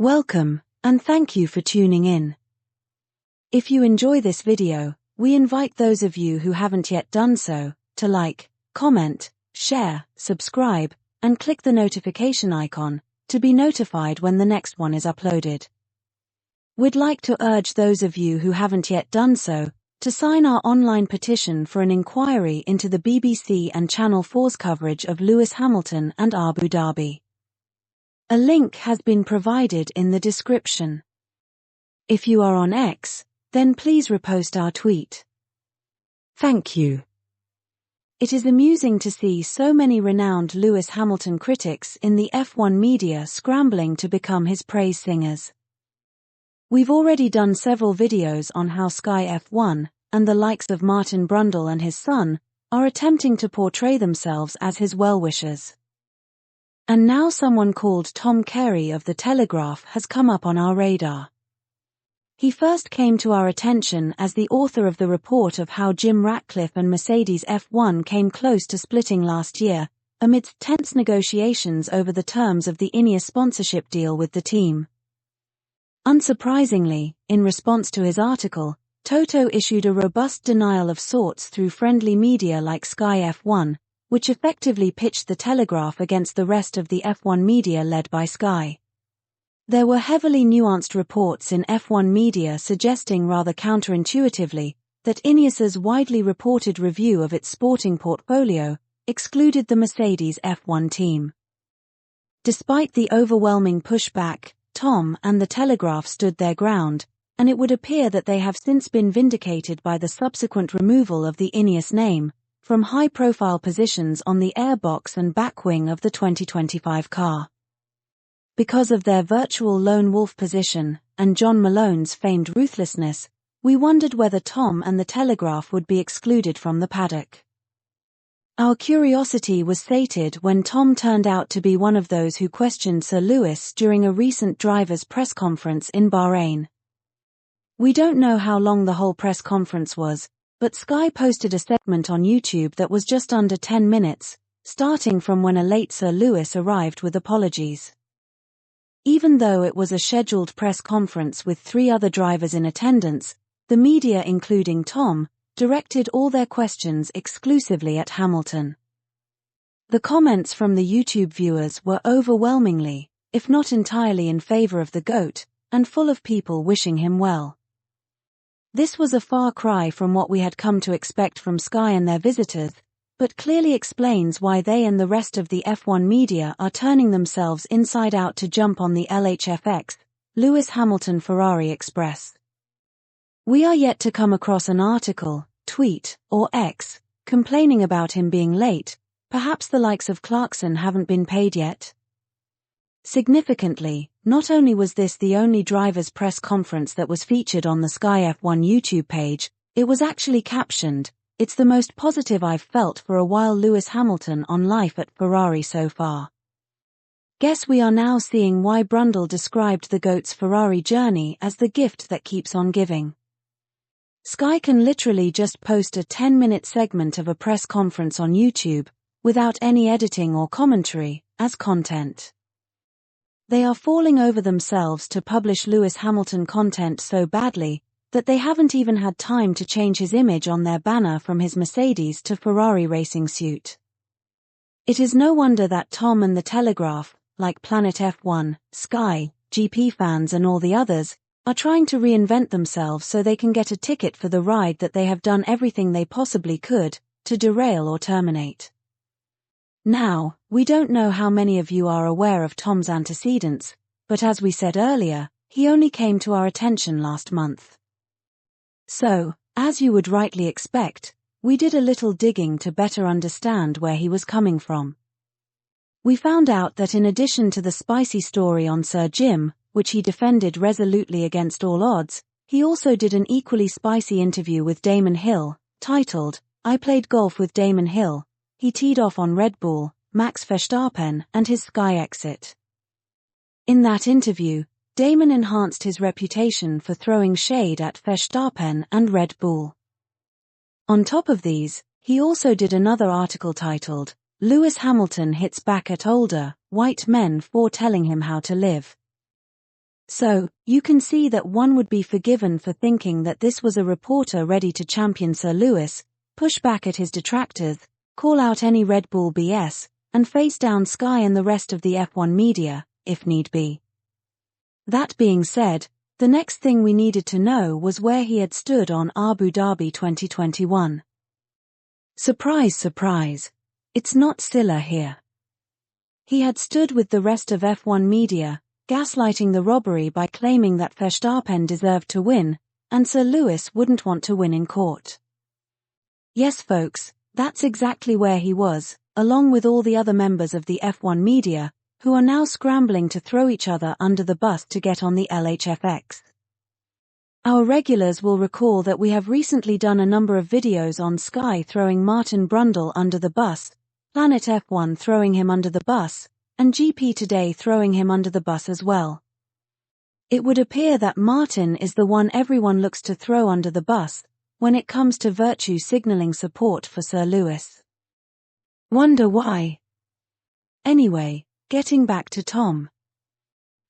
Welcome, and thank you for tuning in. If you enjoy this video, we invite those of you who haven't yet done so, to like, comment, share, subscribe, and click the notification icon, to be notified when the next one is uploaded. We'd like to urge those of you who haven't yet done so, to sign our online petition for an inquiry into the BBC and Channel 4's coverage of Lewis Hamilton and Abu Dhabi. A link has been provided in the description. If you are on X, then please repost our tweet. Thank you. It is amusing to see so many renowned Lewis Hamilton critics in the F1 media scrambling to become his praise singers. We've already done several videos on how Sky F1, and the likes of Martin Brundle and his son, are attempting to portray themselves as his well-wishers. And now someone called Tom Cary of The Telegraph has come up on our radar. He first came to our attention as the author of the report of how Jim Ratcliffe and Mercedes F1 came close to splitting last year, amidst tense negotiations over the terms of the Ineos sponsorship deal with the team. Unsurprisingly, in response to his article, Toto issued a robust denial of sorts through friendly media like Sky F1, which effectively pitched The Telegraph against the rest of the F1 media led by Sky. There were heavily nuanced reports in F1 media suggesting rather counterintuitively that Ineos's widely reported review of its sporting portfolio excluded the Mercedes F1 team. Despite the overwhelming pushback, Tom and The Telegraph stood their ground, and it would appear that they have since been vindicated by the subsequent removal of the Ineos name from high-profile positions on the airbox and back wing of the 2025 car. Because of their virtual lone wolf position, and John Malone's famed ruthlessness, we wondered whether Tom and The Telegraph would be excluded from the paddock. Our curiosity was sated when Tom turned out to be one of those who questioned Sir Lewis during a recent drivers' press conference in Bahrain. We don't know how long the whole press conference was, but Sky posted a segment on YouTube that was just under 10 minutes, starting from when a late Sir Lewis arrived with apologies. Even though it was a scheduled press conference with 3 other drivers in attendance, the media, including Tom, directed all their questions exclusively at Hamilton. The comments from the YouTube viewers were overwhelmingly, if not entirely in favor of the GOAT, and full of people wishing him well. This was a far cry from what we had come to expect from Sky and their visitors, but clearly explains why they and the rest of the F1 media are turning themselves inside out to jump on the LHFX, Lewis Hamilton Ferrari Express. We are yet to come across an article, tweet, or X, complaining about him being late. Perhaps the likes of Clarkson haven't been paid yet. Significantly, not only was this the only driver's press conference that was featured on the Sky F1 YouTube page, it was actually captioned, "It's the most positive I've felt for a while Lewis Hamilton on life at Ferrari so far." Guess we are now seeing why Brundle described the GOAT's Ferrari journey as the gift that keeps on giving. Sky can literally just post a 10-minute segment of a press conference on YouTube, without any editing or commentary, as content. They are falling over themselves to publish Lewis Hamilton content so badly that they haven't even had time to change his image on their banner from his Mercedes to Ferrari racing suit. It is no wonder that Tom and The Telegraph, like Planet F1, Sky, GP fans and all the others, are trying to reinvent themselves so they can get a ticket for the ride that they have done everything they possibly could to derail or terminate. Now, we don't know how many of you are aware of Tom's antecedents, but as we said earlier, he only came to our attention last month. So, as you would rightly expect, we did a little digging to better understand where he was coming from. We found out that in addition to the spicy story on Sir Jim, which he defended resolutely against all odds, he also did an equally spicy interview with Damon Hill, titled, "I Played Golf with Damon Hill." He teed off on Red Bull, Max Verstappen, and his Sky exit. In that interview, Damon enhanced his reputation for throwing shade at Verstappen and Red Bull. On top of these, he also did another article titled, "Lewis Hamilton Hits Back at Older, White Men for Telling Him How to Live." So, you can see that one would be forgiven for thinking that this was a reporter ready to champion Sir Lewis, push back at his detractors, call out any Red Bull BS, and face down Sky and the rest of the F1 media, if need be. That being said, the next thing we needed to know was where he had stood on Abu Dhabi 2021. Surprise, surprise. It's not Scylla here. He had stood with the rest of F1 media, gaslighting the robbery by claiming that Verstappen deserved to win, and Sir Lewis wouldn't want to win in court. Yes folks, that's exactly where he was, along with all the other members of the F1 media, who are now scrambling to throw each other under the bus to get on the LHFX. Our regulars will recall that we have recently done a number of videos on Sky throwing Martin Brundle under the bus, Planet F1 throwing him under the bus, and GP Today throwing him under the bus as well. It would appear that Martin is the one everyone looks to throw under the bus when it comes to virtue signaling support for Sir Lewis. Wonder why? Anyway, getting back to Tom.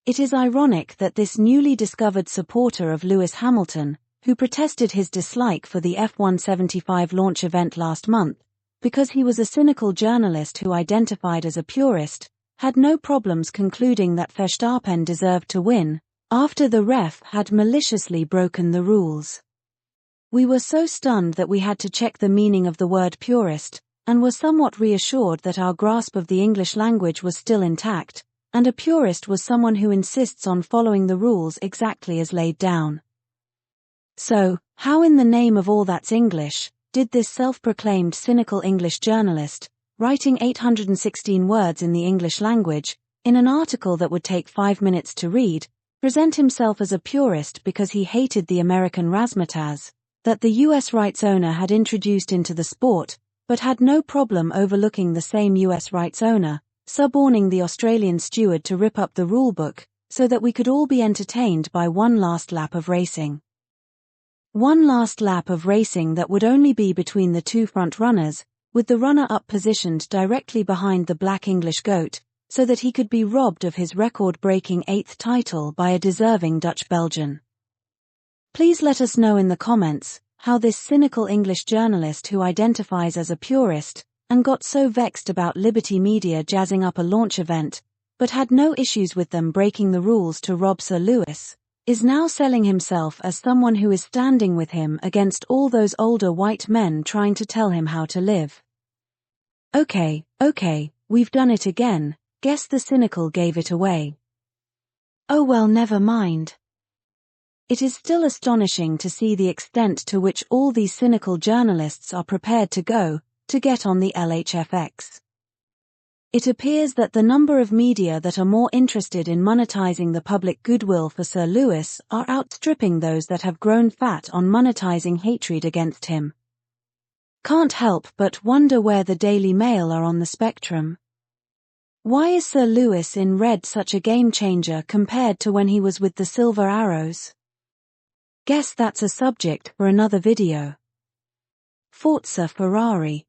It is ironic that this newly discovered supporter of Lewis Hamilton, who protested his dislike for the F175 launch event last month, because he was a cynical journalist who identified as a purist, had no problems concluding that Verstappen deserved to win, after the ref had maliciously broken the rules. We were so stunned that we had to check the meaning of the word purist, and were somewhat reassured that our grasp of the English language was still intact, and a purist was someone who insists on following the rules exactly as laid down. So, how in the name of all that's English, did this self-proclaimed cynical English journalist, writing 816 words in the English language, in an article that would take 5 minutes to read, present himself as a purist because he hated the American razzmatazz that the US rights owner had introduced into the sport, but had no problem overlooking the same US rights owner, suborning the Australian steward to rip up the rulebook, so that we could all be entertained by one last lap of racing. One last lap of racing that would only be between the two front runners, with the runner-up positioned directly behind the black English goat, so that he could be robbed of his record-breaking 8th title by a deserving Dutch Belgian. Please let us know in the comments how this cynical English journalist who identifies as a purist, and got so vexed about Liberty Media jazzing up a launch event, but had no issues with them breaking the rules to rob Sir Lewis, is now selling himself as someone who is standing with him against all those older white men trying to tell him how to live. Okay, we've done it again, guess the cynical gave it away. Oh well, never mind. It is still astonishing to see the extent to which all these cynical journalists are prepared to go to get on the LHFX. It appears that the number of media that are more interested in monetizing the public goodwill for Sir Lewis are outstripping those that have grown fat on monetizing hatred against him. Can't help but wonder where the Daily Mail are on the spectrum. Why is Sir Lewis in red such a game changer compared to when he was with the Silver Arrows? Guess that's a subject for another video. Forza Ferrari.